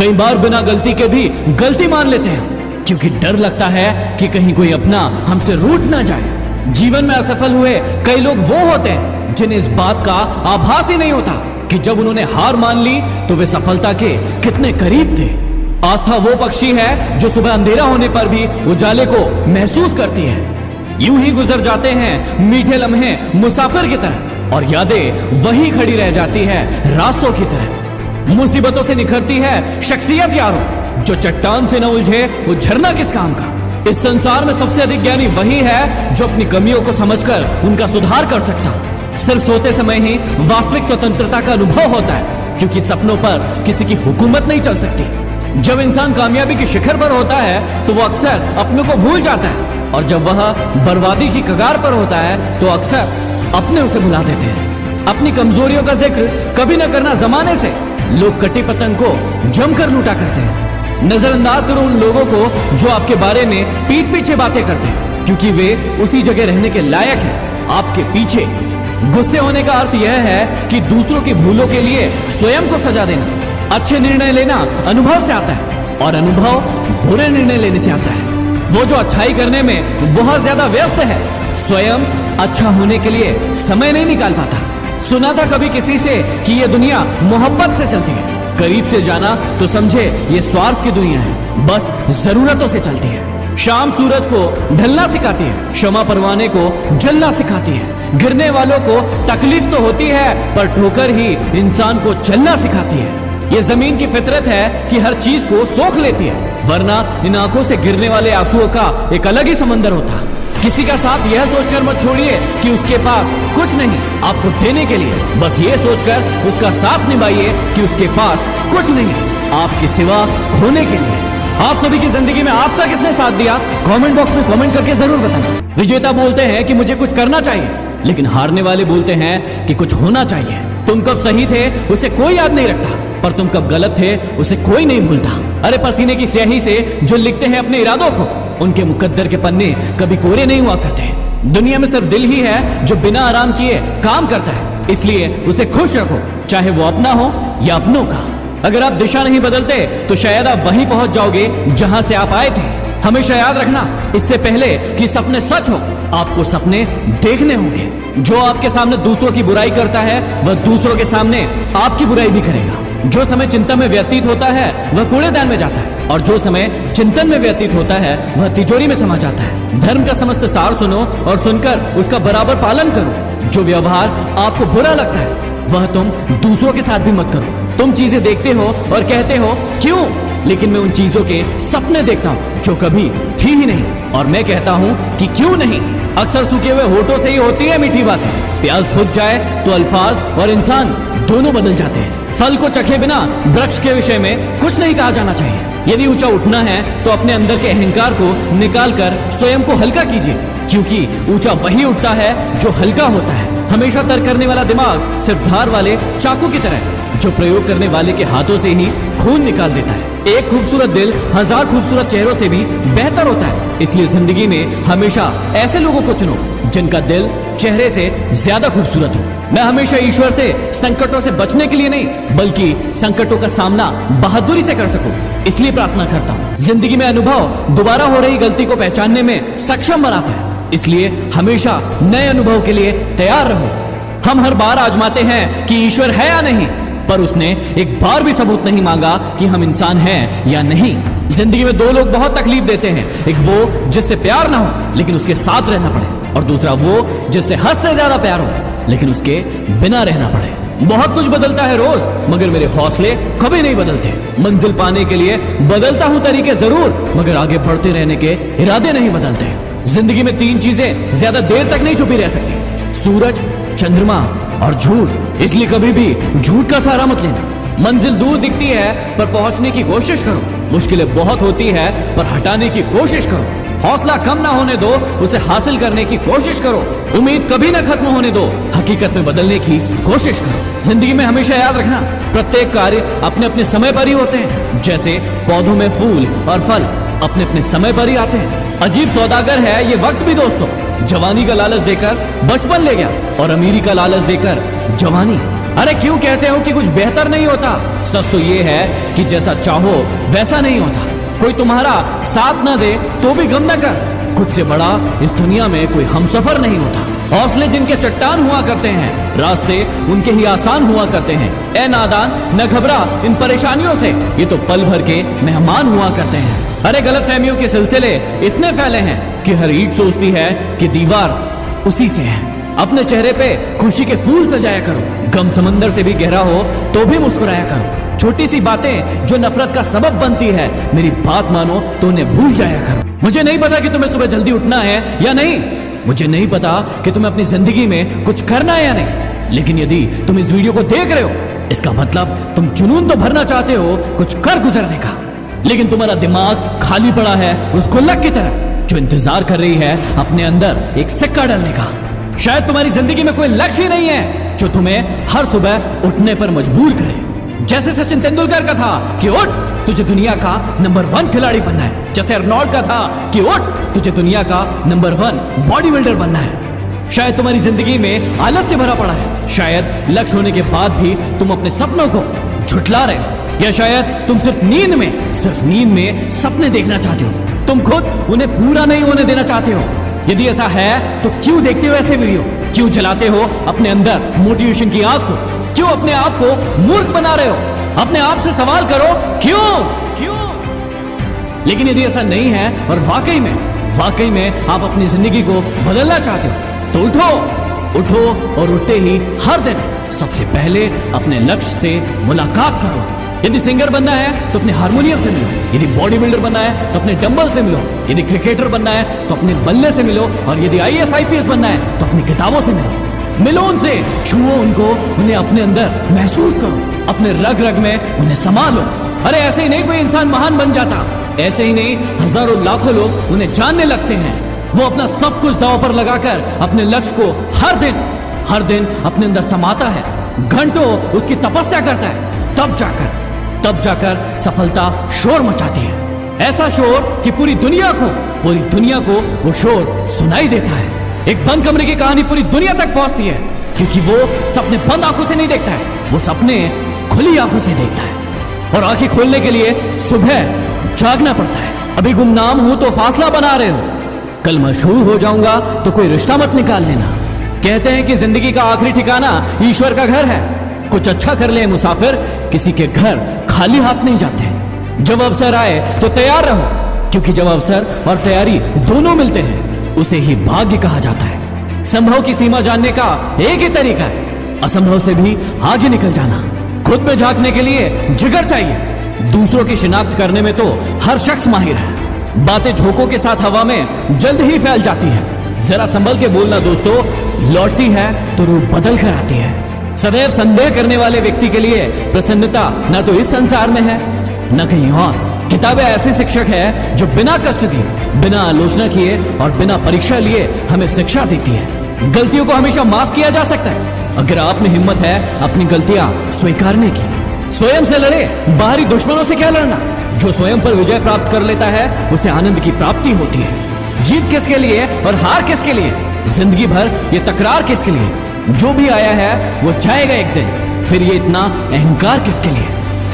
कई बार बिना गलती के भी गलती मान लेते हैं, क्योंकि डर लगता है कि कहीं कोई अपना हमसे रूठ ना जाए। जीवन में असफल हुए कई लोग वो होते हैं जिन्हें इस बात का आभास ही नहीं होता कि जब उन्होंने हार मान ली तो वे सफलता के कितने करीब थे। आस्था वो पक्षी है जो सुबह अंधेरा होने पर भी उजाले को महसूस करती है। यूं ही गुजर जाते हैं मीठे लम्हे मुसाफिर की तरह, और यादें वहीं खड़ी रह जाती है रास्तों की तरह। मुसीबतों से निखरती है शख्सियत यारों, जो चट्टान से न उलझे वो झरना किस काम का। इस संसार में सबसे अधिक ज्ञानी वही है जो अपनी कमियों को समझकर उनका सुधार कर सकता। सिर्फ सोते समय ही वास्तविक स्वतंत्रता का अनुभव होता है, क्योंकि सपनों पर किसी की हुकूमत नहीं चल सकती। जब इंसान कामयाबी के शिखर पर होता है तो वो अक्सर अपनों को भूल जाता है, और जब वह बर्बादी की कगार पर होता है तो अक्सर अपने उसे भुला देते हैं। अपनी कमजोरियों का जिक्र कभी न करना जमाने से लोग कटी पतंग को जमकर लूटा करते हैं। नजरअंदाज करो उन लोगों को जो आपके बारे में पीठ पीछे बातें करते हैं, क्योंकि वे उसी जगह रहने के लायक हैं, आपके पीछे। गुस्से होने का अर्थ यह है कि दूसरों की भूलों के लिए स्वयं को सजा देना। अच्छे निर्णय लेना अनुभव से आता है, और अनुभव बुरे निर्णय लेने से आता है। वो जो अच्छाई करने में बहुत ज्यादा व्यस्त है, स्वयं अच्छा होने के लिए समय नहीं निकाल पाता। सुना था कभी किसी से कि ये दुनिया मोहब्बत से चलती है। करीब से जाना तो समझे ये स्वार्थ की दुनिया है, बस जरूरतों से चलती है। शाम सूरज को ढलना सिखाती है, क्षमा परवाने को जलना सिखाती है। गिरने वालों को तकलीफ तो होती है, पर ठोकर ही इंसान को चलना सिखाती है। ये जमीन की फितरत है कि हर चीज को सोख लेती है, वरना इन आंखों से गिरने वाले आंसुओं का एक अलग ही समंदर होता। किसी का साथ यह सोचकर मत छोड़िए कि उसके पास कुछ नहीं आपको देने के लिए, बस ये सोचकर उसका साथ निभाइए कि उसके पास कुछ नहीं आपके सिवा खोने के लिए। आप सभी की जिंदगी में आपका किसने साथ दिया, कमेंट बॉक्स में कमेंट करके जरूर बताना। विजेता बोलते हैं कि मुझे कुछ करना चाहिए, लेकिन हारने वाले बोलते हैं कि कुछ होना चाहिए। तुम कब सही थे उसे कोई याद नहीं रखता, पर तुम कब गलत थे उसे कोई नहीं भूलता। अरे पसीने की स्याही से जो लिखते हैं अपने इरादों को, उनके मुकद्दर के पन्ने कभी कोरे नहीं हुआ करते। दुनिया में सिर्फ दिल ही है जो बिना आराम किए काम करता है, इसलिए उसे खुश रखो, चाहे वो अपना हो या अपनों का। अगर आप दिशा नहीं बदलते तो शायद आप वहीं पहुंच जाओगे जहां से आप आए थे। हमेशा याद रखना, इससे पहले कि सपने सच हो, आपको सपने देखने होंगे। जो आपके सामने दूसरों की बुराई करता है वह दूसरों के सामने आपकी बुराई भी करेगा। जो समय चिंता में व्यतीत होता है वह कूड़ेदान में जाता है, और जो समय चिंतन में व्यतीत होता है वह तिजोरी में समा जाता है। धर्म का समस्त सार सुनो और सुनकर उसका बराबर पालन करो। जो व्यवहार आपको बुरा लगता है वह तुम दूसरों के साथ भी मत करो। तुम चीजें देखते हो और कहते हो क्यों, लेकिन मैं उन चीजों के सपने देखता हूँ जो कभी थी ही नहीं, और मैं कहता हूँ कि क्यों नहीं। अक्सर सूखे हुए होठों से ही होती है मीठी बातें। प्यास बुझ जाए तो अल्फाज और इंसान दोनों बदल जाते हैं। फल को चखे बिना वृक्ष के विषय में कुछ नहीं कहा जाना चाहिए। यदि ऊंचा उठना है तो अपने अंदर के अहंकार को निकालकर स्वयं को हल्का कीजिए, क्योंकि ऊंचा वही उठता है जो हल्का होता है। हमेशा तर्क करने वाला दिमाग सिर्फ धार वाले चाकू की तरह है, जो प्रयोग करने वाले के हाथों से ही खून निकाल देता है। एक खूबसूरत दिल हजार खूबसूरत चेहरों से भी बेहतर होता है। इसलिए जिंदगी में हमेशा ऐसे लोगों को चुनो जिनका दिल चेहरे से ज्यादा खूबसूरत हो। मैं हमेशा ईश्वर से संकटों से बचने के लिए नहीं, बल्कि संकटों का सामना बहादुरी से कर सकूं, इसलिए प्रार्थना करता हूँ। जिंदगी में अनुभव दोबारा हो रही गलती को पहचानने में सक्षम बनाता है, इसलिए हमेशा नए अनुभव के लिए तैयार रहो। हम हर बार आजमाते हैं कि ईश्वर है या नहीं, पर उसने एक बार भी सबूत नहीं मांगा कि हम इंसान हैं या नहीं। जिंदगी में दो लोग बहुत तकलीफ देते हैं, एक वो जिससे प्यार ना हो लेकिन उसके साथ रहना पड़े, और दूसरा वो जिससे हद से ज्यादा प्यार हो लेकिन उसके बिना रहना पड़े। बहुत कुछ बदलता है रोज, मगर मेरे हौसले कभी नहीं बदलते। मंजिल पाने के लिए बदलता हूं तरीके जरूर, मगर आगे बढ़ते रहने के इरादे नहीं बदलते। जिंदगी में तीन चीजें ज्यादा देर तक नहीं छुपी रह सकती, सूरज, चंद्रमा और झूठ। इसलिए कभी भी झूठ का सहारा मत लेना। मंजिल दूर दिखती है पर पहुंचने की कोशिश करो, मुश्किलें बहुत होती है पर हटाने की कोशिश करो। हौसला कम ना होने दो, उसे हासिल करने की कोशिश करो। उम्मीद कभी ना खत्म होने दो, हकीकत में बदलने की कोशिश करो। जिंदगी में हमेशा याद रखना, प्रत्येक कार्य अपने अपने समय पर ही होते हैं। जैसे पौधों में फूल और फल अपने अपने समय पर ही आते हैं। अजीब सौदागर है ये वक्त भी दोस्तों। जवानी का लालच देकर बचपन ले गया और अमीरी का लालच देकर जवानी अरे क्यों कहते हो कि कुछ बेहतर नहीं होता? सच तो ये है कि जैसा चाहो वैसा नहीं होता। कोई तुम्हारा साथ ना दे तो भी गम ना कर। खुद से बड़ा इस दुनिया में कोई हमसफर नहीं होता। हौसले जिनके चट्टान हुआ करते हैं, रास्ते उनके ही आसान हुआ करते हैं। ए नादान, न घबरा इन परेशानियों से, ये तो पल भर के मेहमान हुआ करते हैं। अरे गलतफहमियों के सिलसिले इतने फैले हैं कि हर ईंट सोचती है कि दीवार उसी से है। अपने चेहरे पे खुशी के फूल सजाया करो। गम समंदर से भी गहरा हो तो भी मुस्कुराया करो। छोटी सी बातें जो नफरत का सबब बनती है, मेरी बात मानो तो उन्हें भूल जाया करो। मुझे नहीं पता कि तुम्हें सुबह जल्दी उठना है या नहीं, मुझे नहीं पता कि तुम्हें अपनी जिंदगी में कुछ करना है या नहीं, लेकिन यदि तुम इस वीडियो को देख रहे हो, इसका मतलब तुम जुनून तो भरना चाहते हो कुछ कर गुजरने का, लेकिन तुम्हारा दिमाग खाली पड़ा है उस गुल्लक की तरह जो इंतजार कर रही है अपने अंदर एक सिक्का डालने का। शायद तुम्हारी जिंदगी में कोई लक्ष्य ही नहीं है जो तुम्हें हर सुबह उठने पर मजबूर करे। जैसे सचिन तेंदुलकर का था कि उठ, तुझे दुनिया का नंबर 1 खिलाड़ी बनना है। जैसे अर्नोल्ड का था कि उठ, तुझे दुनिया का नंबर 1 बॉडी बिल्डर बनना है। शायद तुम्हारी जिंदगी में आलस से भरा पड़ा है। शायद लक्ष्य होने के बाद भी तुम अपने सपनों को झुठला रहे हो, या शायद तुम सिर्फ नींद में सपने देखना चाहते हो। तुम खुद उन्हें पूरा नहीं होने देना चाहते हो। यदि ऐसा है तो क्यों देखते हो ऐसे वीडियो? क्यों जलाते हो अपने अंदर मोटिवेशन की आग को? क्यों अपने आप को मूर्ख बना रहे हो? अपने आप से सवाल करो, क्यों? लेकिन यदि ऐसा नहीं है और वाकई में आप अपनी जिंदगी को बदलना चाहते हो तो उठो और उठते ही हर दिन सबसे पहले अपने लक्ष्य से मुलाकात करो। यदि सिंगर बनना है तो अपने हारमोनियम से मिलो। यदि बॉडी बिल्डर बनना है तो अपने डंबल से मिलो। यदि क्रिकेटर बनना है तो अपने बल्ले से मिलो। और यदि IAS IPS बनना है तो अपनी किताबों से मिलो उनसे, छुओ उनको, उन्हें अपने अंदर महसूस करो, अपने रग रग में उन्हें संभालो। अरे ऐसे ही नहीं कोई इंसान महान बन जाता, ऐसे ही नहीं हजारों लाखों लोग उन्हें जानने लगते हैं। वो अपना सब कुछ दांव पर लगाकर अपने लक्ष्य को हर दिन अपने अंदर समाता है, घंटों उसकी तपस्या करता है, तब जाकर सफलता शोर मचाती है। ऐसा शोर कि पूरी दुनिया को वो शोर सुनाई देता है। एक बंद कमरे की कहानी पूरी दुनिया तक पहुंचती है, क्योंकि वो सपने बंद आंखों से नहीं देखता है, वो सपने खुली आंखों से देखता है। और आंखें खोलने के लिए सुबह जागना पड़ता है। अभी गुमनाम हूं तो फासला बना रहे हो, कल मशहूर हो जाऊंगा तो कोई रिश्ता मत निकाल लेना। कहते हैं कि जिंदगी का आखिरी ठिकाना ईश्वर का घर है। कुछ अच्छा कर ले मुसाफिर, किसी के घर खाली हाथ नहीं जाते। जब अवसर आए तो तैयार रहो, क्योंकि जब अवसर और तैयारी दोनों मिलते हैं उसे ही भाग्य कहा जाता है। संभव की सीमा जानने का एक ही तरीका है, असंभव से भी आगे निकल जाना। खुद में झांकने के लिए जिगर चाहिए, दूसरों की शिनाख्त करने में तो हर शख्स माहिर है। बातें झोंकों के साथ हवा में जल्द ही फैल जाती है। जरा संभल के बोलना दोस्तों, लौटती है तो रूप बदल कर आती है। सदैव संदेह करने वाले व्यक्ति के लिए प्रसन्नता न तो इस संसार में है न कहीं और। किताबें ऐसे शिक्षक है जो बिना कष्ट दिए, बिना आलोचना किए और बिना परीक्षा लिए हमें शिक्षा देती है। गलतियों को हमेशा माफ किया जा सकता है अगर आप में हिम्मत है अपनी गलतियां स्वीकारने की। स्वयं से लड़े, बाहरी दुश्मनों से क्या लड़ना। जो स्वयं पर विजय प्राप्त कर लेता है उसे आनंद की प्राप्ति होती है। जीत किसके लिए और हार किसके लिए? जिंदगी भर ये तकरार किसके लिए? जो भी आया है वो जाएगा एक दिन, फिर ये इतना अहंकार किसके लिए?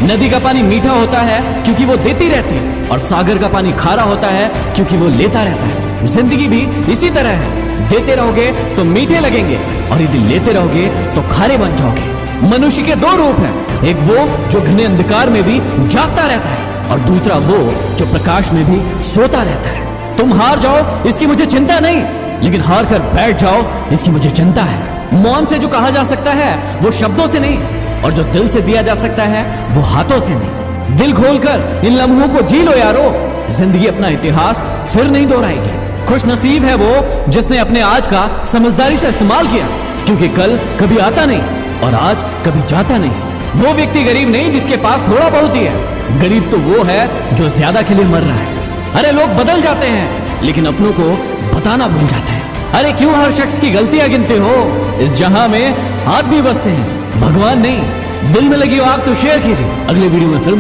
नदी का पानी मीठा होता है क्योंकि वो देती रहती है, और सागर का पानी खारा होता है क्योंकि वो लेता रहता है। जिंदगी भी इसी तरह है, देते रहोगे तो मीठे लगेंगे और यदि लेते रहोगे तो खारे बन जाओगे। मनुष्य के दो रूप हैं, एक वो जो घने अंधकार में भी जागता रहता है और दूसरा वो जो प्रकाश में भी सोता रहता है। तुम हार जाओ इसकी मुझे चिंता नहीं, लेकिन हार कर बैठ जाओ इसकी मुझे चिंता है। मौन से जो कहा जा सकता है वो शब्दों से नहीं, और जो दिल से दिया जा सकता है वो हाथों से नहीं। दिल खोलकर इन लम्हों को जी लो यारो, जिंदगी अपना इतिहास फिर नहीं दोहराएगी। खुश नसीब है वो जिसने अपने आज का समझदारी से इस्तेमाल किया, क्योंकि कल कभी आता नहीं और आज कभी जाता नहीं। वो व्यक्ति गरीब नहीं जिसके पास थोड़ा बहुत ही है, गरीब तो वो है जो ज्यादा के लिए मर रहा है। अरे लोग बदल जाते हैं लेकिन अपनों को बताना भूल जाते हैं। अरे क्यों हर शख्स की गलतियां गिनते हो? इस जहां में आदमी बसते हैं, भगवान नहीं। दिल में लगी आग तो शेयर कीजिए। अगले वीडियो में फिर